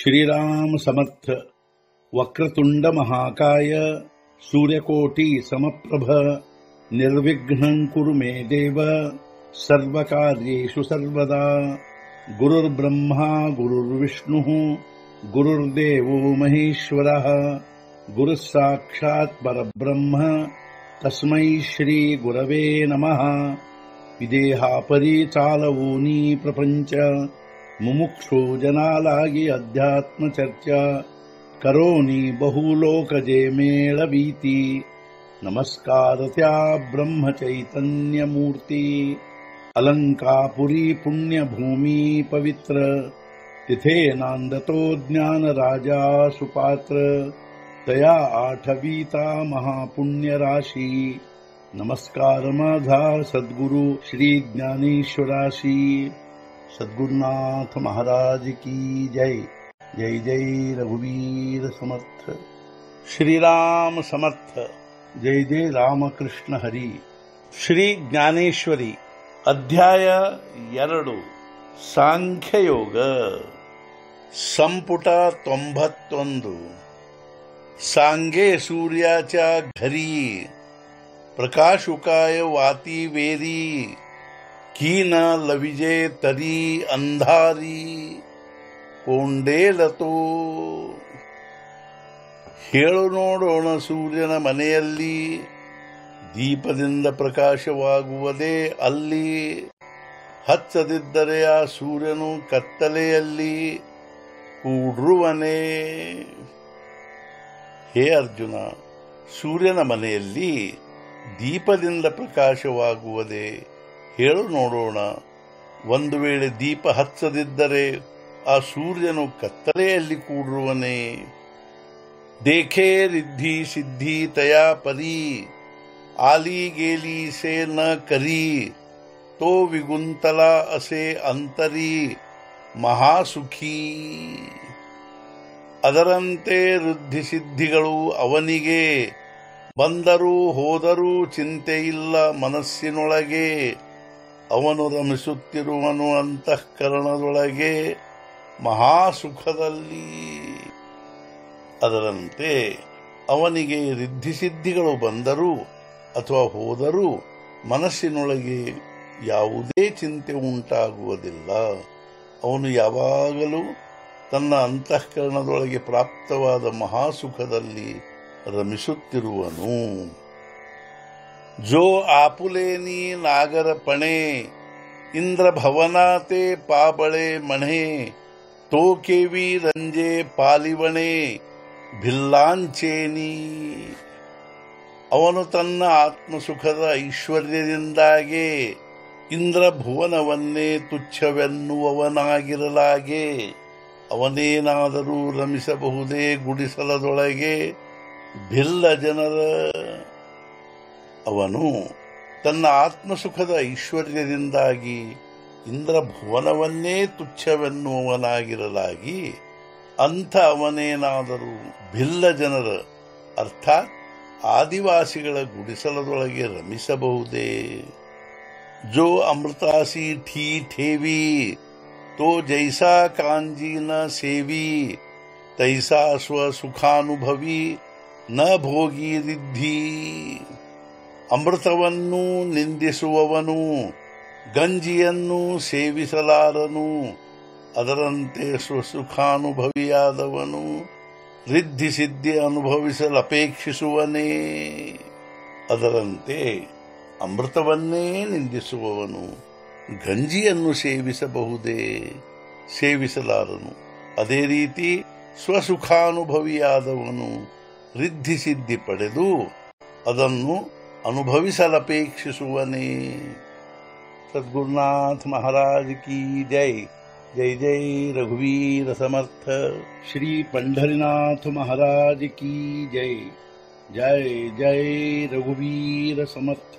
श्रीराम समर्थ। वक्रतुंड महाकाय सूर्यकोटि समप्रभ निर्विघ्नं कुरु मे देव सर्वकार्येषु सर्वदा। गुरुर्ब्रह्मा गुरुर्विष्णुः गुरुर्देवो महेश्वरः गुरुः साक्षात् परब्रह्म तस्मै श्री गुरवे नमः। विदेहापरि चालवूनी प्रपंच मुमुक्षु जनालागी अध्यात्म चर्चा करोनी बहुलोकजे मेळवीती। नमस्कार त्या ब्रह्म चैतन्य मूर्ती अलंकापुरी पुण्यभूमी पवित्र तिथे नांदतो ज्ञान राजा सुपात्र तया आठवीता महापुण्य राशी। नमस्कार माझा सद्गुरु श्री ज्ञानेश्वराशी। सद्गुरुनाथ महाराज की जय। जय जय रघुवीर समर्थ। श्रीराम समर्थ। जय जय रामकृष्ण हरी। ಶ್ರೀ ಜ್ಞಾನೇಶ್ವರಿ ಅಧ್ಯಾಯ 2 ಸಾಂಖ್ಯಯೋಗ संपुट 91। सांगे सूर्याच्या घरी प्रकाशुकाय वाती वेरी की न लविजे तरी अंधारी ಕೊಂಡೇಲತೋ। ಹೇಳು ನೋಡೋಣ ಸೂರ್ಯನ ಮನೆಯಲ್ಲಿ ದೀಪದಿಂದ ಪ್ರಕಾಶವಾಗುವುದೇ ಅಲ್ಲಿ, ಹಚ್ಚದಿದ್ದರೆ ಆ ಸೂರ್ಯನು ಕತ್ತಲೆಯಲ್ಲಿ ಕೂಡ್ರುವನೇ। ಹೇ ಅರ್ಜುನ, ಸೂರ್ಯನ ಮನೆಯಲ್ಲಿ ದೀಪದಿಂದ ಪ್ರಕಾಶವಾಗುವುದೇ ಹೇಳು ನೋಡೋಣ। ಒಂದು ವೇಳೆ ದೀಪ ಹಚ್ಚದಿದ್ದರೆ ಆ ಸೂರ್ಯನು ಕತ್ತಲೆಯಲ್ಲಿ ಕೂಡಿರುವನೇ। ದೇಖೇ ರಿದ್ಧಿ ಸಿದ್ಧಿ ತಯಾ ಪರಿ ಆಲಿ ಗೇಲಿ ಸೇ ನ ಕರಿ ತೋ ವಿಗುಂತಲ ಅಸೆ ಅಂತರಿ ಮಹಾಸುಖಿ। ಅದರಂತೆ ವೃದ್ಧಿ ಸಿದ್ಧಿಗಳು ಅವನಿಗೆ ಬಂದರೂ ಹೋದರೂ ಚಿಂತೆಯಿಲ್ಲ ಮನಸ್ಸಿನೊಳಗೆ, ಅವನು ರಮಿಸುತ್ತಿರುವನು ಅಂತಃಕರಣದೊಳಗೆ ಮಹಾಸುಖದಲ್ಲಿ। ಅದರಂತೆ ಅವನಿಗೆ ರಿದ್ಧಿಸಿದ್ಧಿಗಳು ಬಂದರೂ ಅಥವಾ ಹೋದರೂ ಮನಸ್ಸಿನೊಳಗೆ ಯಾವುದೇ ಚಿಂತೆ ಉಂಟಾಗುವುದಿಲ್ಲ। ಅವನು ಯಾವಾಗಲೂ ತನ್ನ ಅಂತಃಕರಣದೊಳಗೆ ಪ್ರಾಪ್ತವಾದ ಮಹಾಸುಖದಲ್ಲಿ ರಮಿಸುತ್ತಿರುವನು। ಜೋ ಆಪುಲೇನಿ ನಾಗರ ಪಣೆ ಇಂದ್ರ ಭವನಾತೆ ಪಾಬಳೆ ಮಣೆ ತೋ ಕೇವಿ ರಂಜೆ ಪಾಲಿವಣೆ ಭಿಲ್ಲಾಂಚೇನಿ। ಅವನು ತನ್ನ ಆತ್ಮಸುಖದ ಐಶ್ವರ್ಯದಿಂದಾಗೆ ಇಂದ್ರ ಭುವನವನ್ನೇ ತುಚ್ಛವೆನ್ನುವವನಾಗಿರಲಾಗೆ ಅವನೇನಾದರೂ ರಮಿಸಬಹುದೇ ಗುಡಿಸಲದೊಳಗೆ ಭಿಲ್ಲ ಜನರ। ಅವನು ತನ್ನ ಆತ್ಮಸುಖದ ಐಶ್ವರ್ಯದಿಂದಾಗಿ ಇಂದ್ರ ಭುವನವನ್ನೇ ತುಚ್ಛವೆನ್ನುವವನಾಗಿರಲಾಗಿ ಅಂಥ ಅವನೇನಾದರೂ ಭಿಲ್ಲ ಜನರ ಅರ್ಥಾತ್ ಆದಿವಾಸಿಗಳ ಗುಡಿಸಲದೊಳಗೆ ರಮಿಸಬಹುದೇ। ಜೋ ಅಮೃತಾಸಿ ಠೀ ಠೇವಿ ತೋ ಜೈಸಾ ಕಾಂಜಿ ನ ಸೇವಿ ತೈಸಾ ಸ್ವಸುಖಾನುಭವಿ ನ ಭೋಗಿ ರಿದ್ಧಿ। ಅಮೃತವನ್ನು ನಿಂದಿಸುವವನು ಗಂಜಿಯನ್ನು ಸೇವಿಸಲಾರನು, ಅದರಂತೆ ಸ್ವಸುಖಾನುಭವಿಯಾದವನು ರಿದ್ಧಿ ಸಿದ್ಧಿ ಅನುಭವಿಸಲಪೇಕ್ಷಿಸುವನೇ। ಅದರಂತೆ ಅಮೃತವನ್ನೇ ನಿಂದಿಸುವವನು ಗಂಜಿಯನ್ನು ಸೇವಿಸಬಹುದೇ, ಸೇವಿಸಲಾರನು। ಅದೇ ರೀತಿ ಸ್ವಸುಖಾನುಭವಿಯಾದವನು ರಿದ್ಧಿ ಸಿದ್ಧಿ ಪಡೆದು ಅದನ್ನು ಅನುಭವಿಸಲಪೇಕ್ಷಿಸುವನೇ। सद्गुरुनाथ महाराज की जय। जय जय रघुवीर समर्थ। श्री पंढरीनाथ महाराज की जय। जय जय रघुवीर समर्थ।